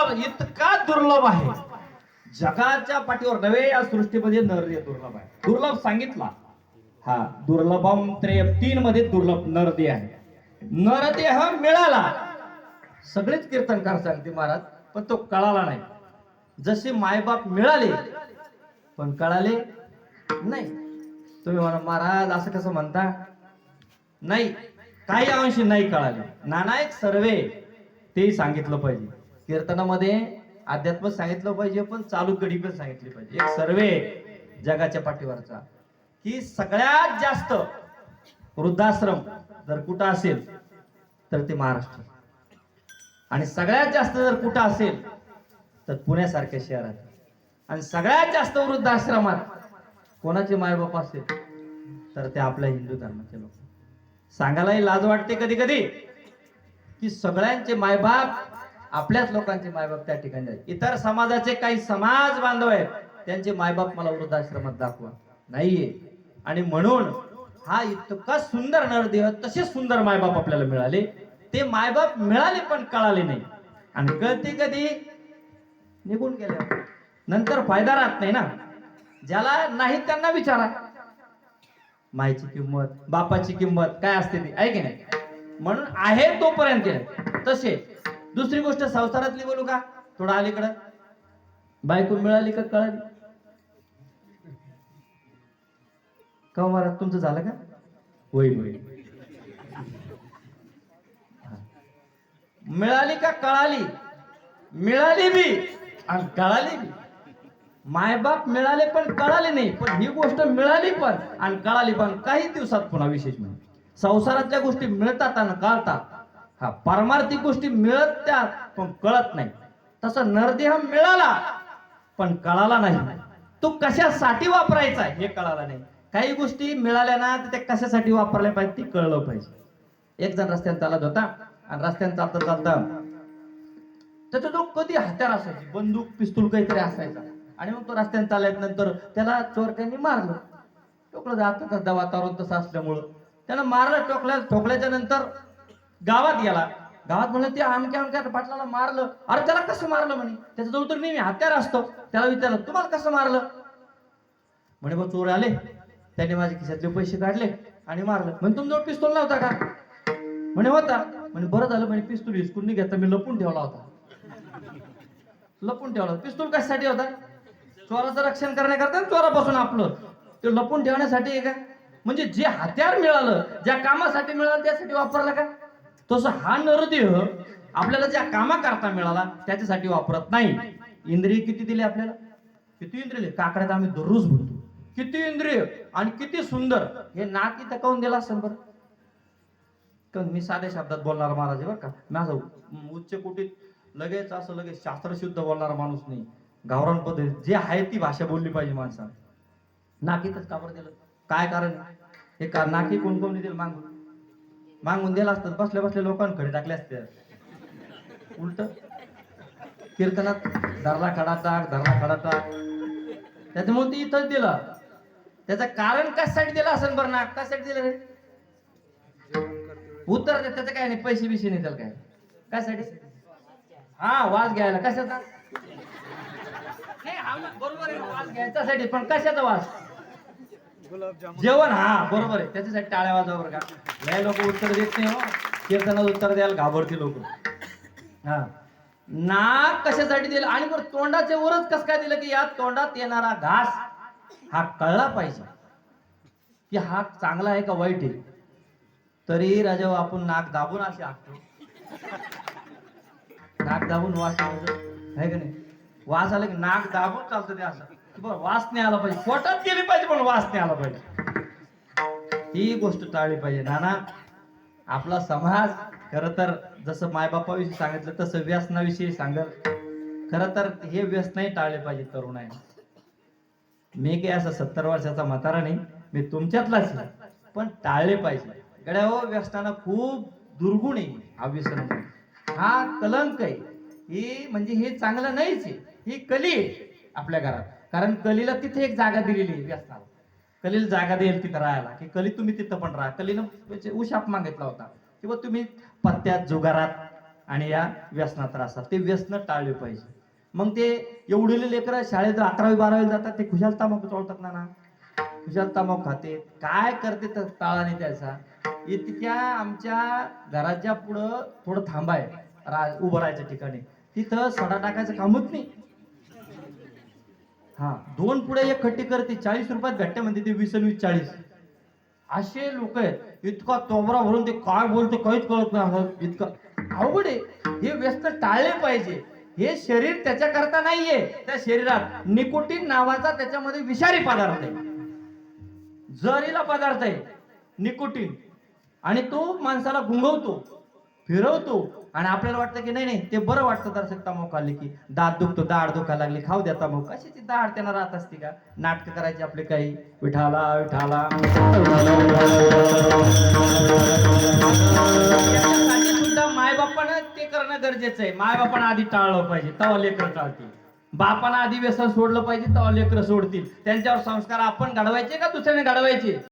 दुर्लभ, इतका दुर्लभ आहे. जगाच्या पाठीवर नव्हे या सृष्टीमध्ये नरदेह दुर्लभ आहे. दुर्लभ सांगितला. हा दुर्लभम त्रेय 3 मध्ये दुर्लभ नरदेह आहे. नरदेह मिळाला. सगळेच कीर्तनकार सांगते महाराज, पण तो कळाला नाही. जसे मायबाप मिळाले पण कळाले नाही. तुम्ही म्हणा महाराज असं कसं म्हणता? नाही, काही अंशी नाही कळाले. नानायक सर्वे ते सांगितलं पाहिजे. कीर्तनामध्ये अध्यात्म सांगितलं पाहिजे, पण चालू कडी पण सांगितली पाहिजे. एक सर्वे जगाच्या पाठीवरचा की सगळ्यात जास्त वृद्धाश्रम जर कुठं असेल तर ते महाराष्ट्र, आणि सगळ्यात जास्त जर कुठं असेल तर पुण्यासारख्या शहरात. आणि सगळ्यात जास्त वृद्धाश्रमात कोणाचे मायबाप असेल तर ते आपल्या हिंदू धर्माचे लोक. सांगायलाही लाज वाटते कधी कधी की सगळ्यांचे मायबाप आपल्याच लोकांचे मायबाप त्या ठिकाणी आहेत. इतर समाजाचे काही समाज बांधव आहेत, त्यांचे मायबाप मला वृद्धाश्रमात दाखवा, नाहीये. आणि म्हणून हा इतका सुंदर नरदेह, तसे सुंदर मायबाप आपल्याला मिळाले. ते मायबाप मिळाले पण कळाले नाही. आणि कळते कधी? निघून गेले नंतर फायदा राहत नाही ना. ज्याला नाही त्यांना विचारा मायची किंमत, बापाची किंमत काय असते ती, आहे की नाही? म्हणून आहे तोपर्यंत. तसे दुसरी गोष्ट संसारातली बोलू का? थोडं अलीकडं बायको मिळाली का कळाली का महाराज? तुमचं झालं का? होईल होईल. मिळाली का कळाली? मिळाली बी आणि कळाली बी. मायबाप मिळाले पण कळाले नाही, पण ही गोष्ट मिळाली पण आणि कळाली पण. काही दिवसात पुन्हा विशेष म्हणजे संसारातल्या गोष्टी मिळतात आणि कळतात. हा पारमार्थिक गोष्टी मिळत त्या पण कळत नाही. तसा नरदेह मिळाला पण कळाला नाही. तो कशासाठी वापरायचा हे कळाला नाही. काही गोष्टी मिळाल्या ना तर त्या कशासाठी वापरल्या पाहिजे ती कळलं पाहिजे. एक जण रस्त्याने चालत होता आणि रस्त्याने चालता चालता त्याचा जो कधी हत्यार असायची, बंदूक पिस्तूल काहीतरी असायचा. आणि मग तो रस्त्याने चालल्यानंतर त्याला चोरट्यांनी मारलं. टोकलं जात वातावरण तसं असल्यामुळं त्याला मारलं. ठोकल्याच्या नंतर गावात गेला. गावात म्हणलं ते अमक्या पाटलाला मारलं. अरे त्याला कसं मारलं म्हणे? त्याचा जवळ तर नेहमी हत्यार असतो. त्याला विचारलं तुम्हाला कसं मारलं? म्हणे बा चोर आले, त्याने माझ्या खिशातले पैसे काढले आणि मारलं. म्हणे तुमच्याजवळ पिस्तूल नव्हता का? म्हणे होता. म्हणे बरं झालं म्हणे पिस्तूल हिसकून नाही घेतला, मी लपून ठेवला होता. लपून ठेवला. पिस्तूल कशासाठी होता? चोराचं रक्षण करण्याकरता, चोरापासून आपलं ते लपून ठेवण्यासाठी आहे का? म्हणजे जे हत्यार मिळालं, ज्या कामासाठी मिळालं त्यासाठी वापरलं का? तसं हा नरदेह आपल्याला ज्या कामाकरता मिळाला त्याच्यासाठी वापरत नाही. इंद्रिय किती दिले आपल्याला? किती इंद्रिय? काकड्यात आम्ही दररोज बोलतो. किती इंद्रिय आणि किती सुंदर. हे नाक इथं काऊन दिला असेल बरं? कारण मी साध्या शब्दात बोलणारा महाराज आहे बरं का. माझं उच्च कोटीत लगेच असं लगेच शास्त्रशुद्ध बोलणारा माणूस नाही. गावरान पद्धती जे आहे ती भाषा बोलली पाहिजे माणसाने. नाकीतच का बरं दिलं? काय कारण? हे का नाकी कोण कोण दिलं? मागून दिला असतं बसल्या बसल्या लोकांकडे टाकले असते. उलट कीर्तनात धरला खडा टाक त्याच्यामुळे ती इथंच दिलं. त्याचं कारण कशासाठी दिलं असेल बरं? नाक कशासाठी दिलं रे? उत्तर दे. त्याचं काय नाही, पैसे बिशे नाही त्याला. काय कशासाठी? हा वास घ्यायला. कशाचा? बरोबर आहे, वास घ्यायच्यासाठी. पण कशाचा वास? जेवण. हा बरोबर आहे, त्याच्यासाठी टाळ्या वाजवा बरं का. हे लोक उत्तर देत नाही हो. कीर्तनात उत्तर द्यायला घाबरते लोक. हा नाक कशासाठी दिलं? आणि बरं तोंडाच्या वरच कसं काय दिलं? की या तोंडात येणारा घास हा कळला पाहिजे की हा चांगला आहे का वाईट आहे. तरी राजा आपण नाक दाबून असे आखतो. नाक दाबून वास आहे का नाही? वास आला की नाक दाबून चालतं ते असं. बरं वास नाही आला पाहिजे, पोटात गेली पाहिजे पण वास नाही आला पाहिजे. ही गोष्ट टाळली पाहिजे. नाना आपला समाज खर तर जसं मायबापाविषयी सांगितलं तसं व्यसनाविषयी सांगत. खरं तर हे व्यसनही टाळले पाहिजे तरुणांनी. मी काही असं 70 वर्षाचा म्हातारा नाही, मी तुमच्यातलाच आहे, पण टाळले पाहिजे. गड्या हो, व्यसनानं खूप दुर्गुण आहे. हा व्यसन हा कलंक आहे. ही म्हणजे हे चांगलं नाहीच आहे. ही कली आहे आपल्या घरात. कारण कलीला तिथे एक जागा दिलेली आहे व्यसनाला. कलीला जागा देईल तिथं राहायला, की कली तुम्ही तिथं पण राहा. कलीनं उशाप मागितला होता किंवा तुम्ही पत्त्यात जुगारात आणि या व्यसनात राहतात. ते व्यसन टाळले पाहिजे. मग ते एवढेले लेकरं शाळेत 11वी-12वी जातात, ते खुशाल तंबाखू चोळतात ना, खुशाल तंबाखू खाते, काय करते तर ताळा नाही त्याचा. इतक्या आमच्या घराच्या पुढं थोडं थांबाय उभं राहायच्या ठिकाणी, तिथं सडा टाकायचं कामच नाही. हा, 2 पुढे 1 खट्टी करते, 40 रुपयात भेटते म्हणते, ते 20 आणि 40. असे लोक आहेत. इतका तोबरा भरून ते काय बोलते काहीच कळत नाही, इतकं अवघड आहे. हे व्यसन टाळले पाहिजे. हे शरीर त्याच्याकरता नाहीये. त्या शरीरात निकोटीन नावाचा त्याच्यामध्ये विषारी पदार्थ आहे, जहरीला पदार्थ आहे निकोटीन. आणि तो माणसाला गुंगवतो, फिरवतो, आणि आपल्याला वाटतं की नाही नाही ते बरं वाटतं. तर तंबाखू खाल्ली की दात दुखतो, दाढ दुखायला लागली, खाऊ द्या तंबाखू. कशाची दाढ त्यांना राहत असते का? नाटक करायचे आपले काही, विठाला विठाला. याच्यासाठी सुद्धा मायबापानं ते करणं गरजेचं आहे. मायबापानं आधी टाळलं पाहिजे, तेव्हा लेकरं टाळतील. बापानं आधी व्यसन सोडलं पाहिजे, तेव्हा लेकरं सोडतील. त्यांच्यावर संस्कार आपण घडवायचे का दुसऱ्याने घडवायचे?